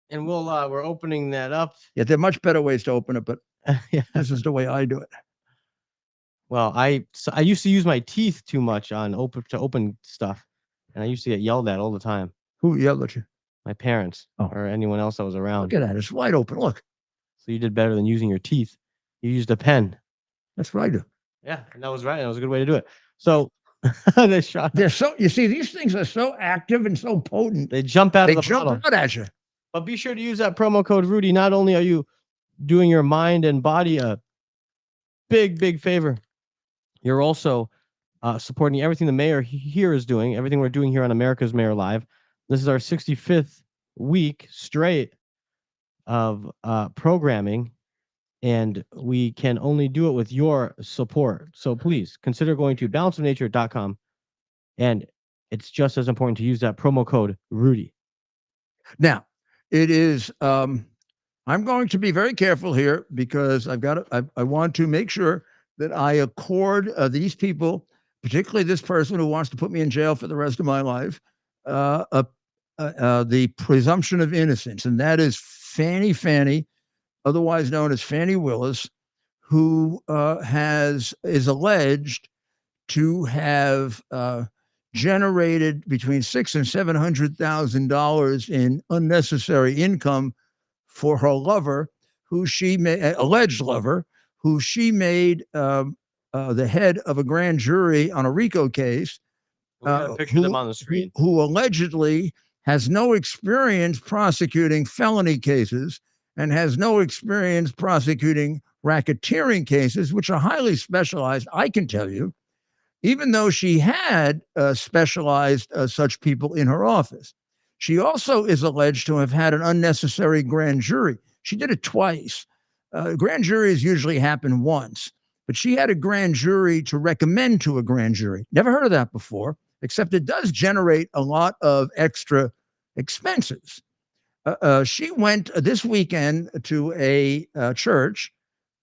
And we're opening that up. Yeah, there are much better ways to open it, but this is the way I do it. Well, I used to use my teeth too much to open stuff, and I used to get yelled at all the time. Who yelled at you? My parents or anyone else that was around. Look at that. It's wide open. Look. So you did better than using your teeth. You used a pen. That's what I do. Yeah, and that was right. That was a good way to do it. So they shot. They're so, you see, these things are so active and so potent. They jump out of the bottle. Out at you. But be sure to use that promo code Rudy. Not only are you doing your mind and body a big favor, you're also supporting everything the mayor here is doing, everything we're doing here on America's Mayor Live. This is our 65th week straight of programming, and we can only do it with your support. So please consider going to balanceofnature.com, and it's just as important to use that promo code Rudy. Now, it is, I'm going to be very careful here because I want to make sure that I accord these people, particularly this person who wants to put me in jail for the rest of my life, the presumption of innocence. And that is Fani otherwise known as Fani Willis, who is alleged to have generated between $600,000 and $700,000 in unnecessary income for her lover, who she alleged lover, who she made the head of a grand jury on a RICO case. We got a picture of them on the screen. Who allegedly has no experience prosecuting felony cases and has no experience prosecuting racketeering cases, which are highly specialized, I can tell you, even though she had specialized such people in her office. She also is alleged to have had an unnecessary grand jury. She did it twice. Grand juries usually happen once, but she had a grand jury to recommend to a grand jury. Never heard of that before, except it does generate a lot of extra expenses. She went this weekend to a church,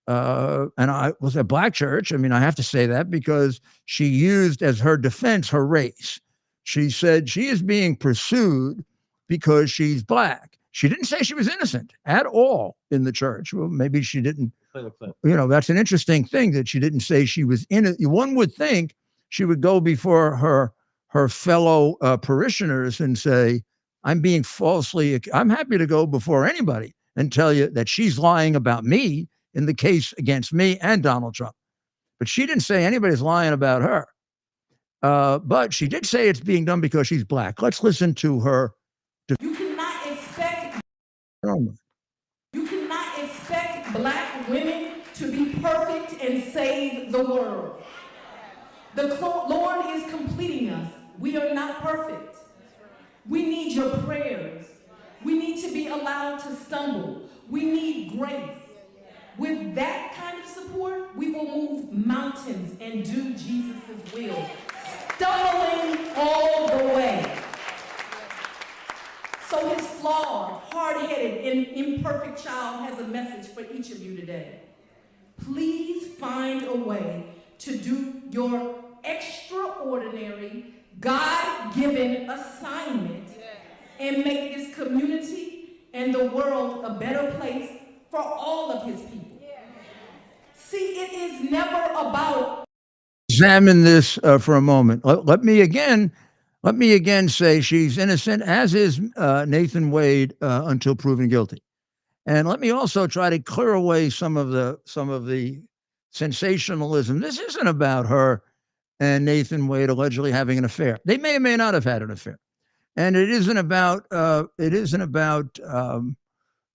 and I was a black church. I mean, I have to say that because she used as her defense her race. She said she is being pursued because she's black. She didn't say she was innocent at all in the church. Well, maybe she didn't. That's an interesting thing that she didn't say she was innocent. One would think she would go before her fellow parishioners and say, I'm being falsely, I'm happy to go before anybody and tell you that she's lying about me in the case against me and Donald Trump. But she didn't say anybody's lying about her. But she did say it's being done because she's black. Let's listen to her. You cannot expect black women to be perfect and save the world. The Lord is completing us. We are not perfect. We need your prayers. We need to be allowed to stumble. We need grace. With that kind of support, we will move mountains and do Jesus' will, stumbling all the way. So his flawed, hard-headed, and imperfect child has a message for each of you today. Please find a way to do your extraordinary, God-given assignment and make this community and the world a better place for all of his people. See, it is never about. Examine this for a moment. Let me again say she's innocent, as is Nathan Wade until proven guilty. And let me also try to clear away some of the sensationalism. This isn't about her and Nathan Wade allegedly having an affair. They may or may not have had an affair, and it isn't about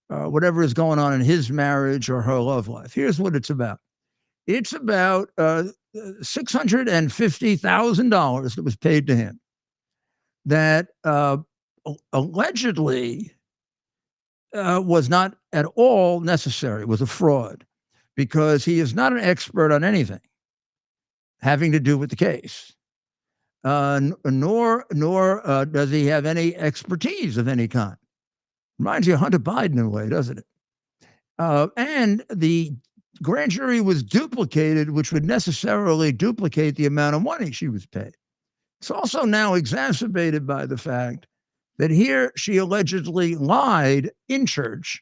whatever is going on in his marriage or her love life. Here's what it's about. It's about $650,000 that was paid to him that allegedly was not at all necessary, was a fraud, because he is not an expert on anything having to do with the case, nor does he have any expertise of any kind. Reminds you of Hunter Biden in a way, doesn't it? And the grand jury was duplicated, which would necessarily duplicate the amount of money she was paid. It's also now exacerbated by the fact that here she allegedly lied in church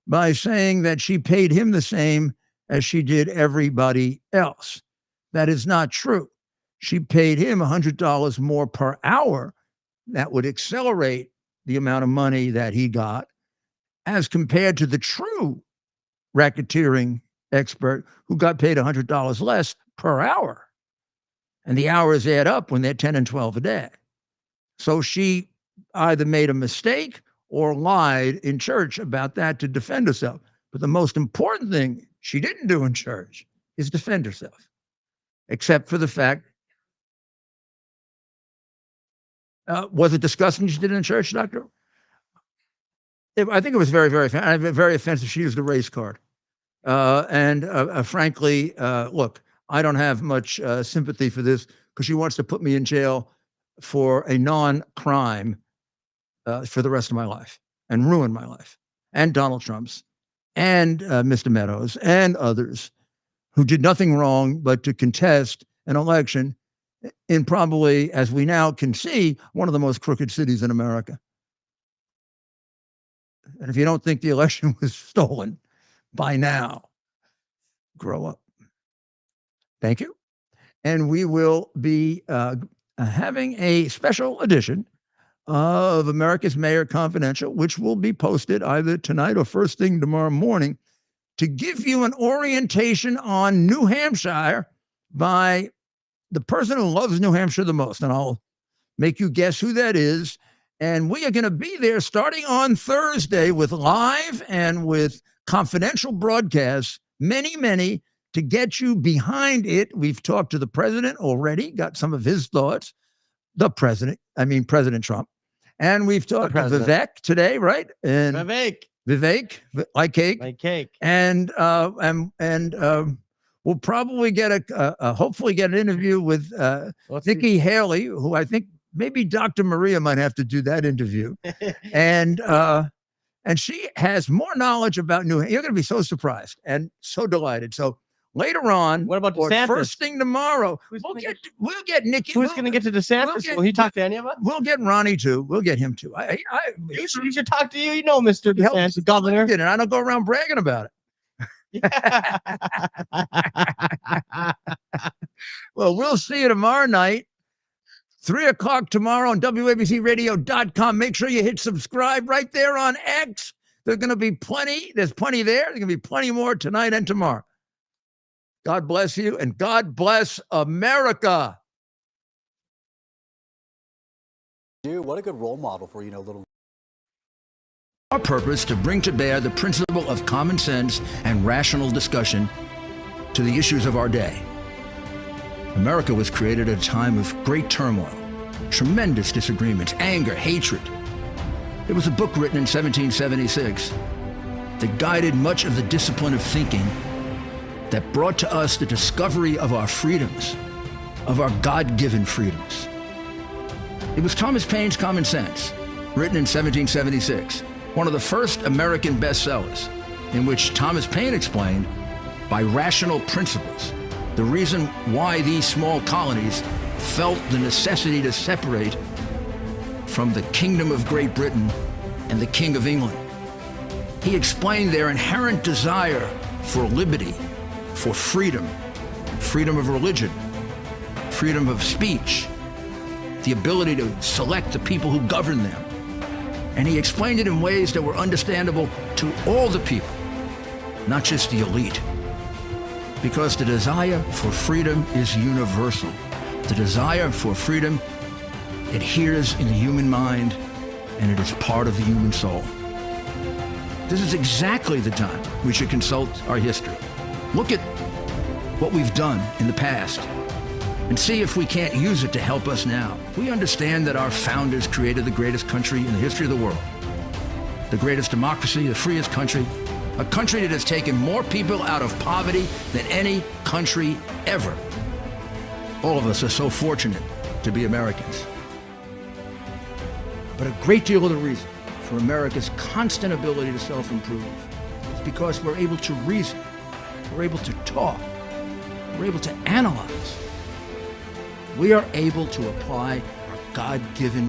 by saying that she paid him the same as she did everybody else. That is not true. She paid him $100 more per hour. That would accelerate the amount of money that he got as compared to the true racketeering expert who got paid $100 less per hour. And the hours add up when they're 10 and 12 a day. So she either made a mistake or lied in church about that to defend herself. But the most important thing she didn't do in church is defend herself, except for the fact, was it disgusting she did it in church, Doctor? I think it was very, very offensive. She used a race card. Frankly, look, I don't have much sympathy for this because she wants to put me in jail for a non-crime for the rest of my life and ruin my life, and Donald Trump's, and Mr. Meadows, and others who did nothing wrong but to contest an election in probably, as we now can see, one of the most crooked cities in America. And if you don't think the election was stolen, by now. Grow up. Thank you. And we will be having a special edition of America's Mayor Confidential, which will be posted either tonight or first thing tomorrow morning, to give you an orientation on New Hampshire by the person who loves New Hampshire the most. And I'll make you guess who that is. And we are going to be there starting on Thursday with live and with confidential broadcasts, many, to get you behind it. We've talked to the president already, got some of his thoughts. President Trump. And we've talked to Vivek today, right? And Vivek, like cake. And we'll probably get hopefully get an interview with Nikki Haley, who I think maybe Dr. Maria might have to do that interview. And she has more knowledge about New Hampshire. You're going to be so surprised and so delighted. So later on, what about DeSantis? First thing tomorrow, we'll get Nikki. Who's going to get to DeSantis? Will he talk to any of us? We'll get Ronnie too. We'll get him too. He should talk to you. You know, Mr. DeSantis, governor. And I don't go around bragging about it. Well, we'll see you tomorrow night, 3:00 tomorrow on WABCRadio.com. Make sure you hit subscribe right there on X. There's going to be plenty. There's plenty there. There's going to be plenty more tonight and tomorrow. God bless you, and God bless America. Dude, what a good role model for, little. Our purpose to bring to bear the principle of common sense and rational discussion to the issues of our day. America was created at a time of great turmoil, tremendous disagreements, anger, hatred. There was a book written in 1776 that guided much of the discipline of thinking that brought to us the discovery of our freedoms, of our God-given freedoms. It was Thomas Paine's Common Sense, written in 1776, one of the first American bestsellers, in which Thomas Paine explained, by rational principles, the reason why these small colonies felt the necessity to separate from the Kingdom of Great Britain and the King of England. He explained their inherent desire for liberty, for freedom, freedom of religion, freedom of speech, the ability to select the people who govern them. And he explained it in ways that were understandable to all the people, not just the elite. Because the desire for freedom is universal. The desire for freedom adheres in the human mind, and it is part of the human soul. This is exactly the time we should consult our history. Look at what we've done in the past and see if we can't use it to help us now. We understand that our founders created the greatest country in the history of the world, the greatest democracy, the freest country, a country that has taken more people out of poverty than any country ever. All of us are so fortunate to be Americans. But a great deal of the reason for America's constant ability to self-improve is because we're able to reason, we're able to talk, we're able to analyze. We are able to apply our God-given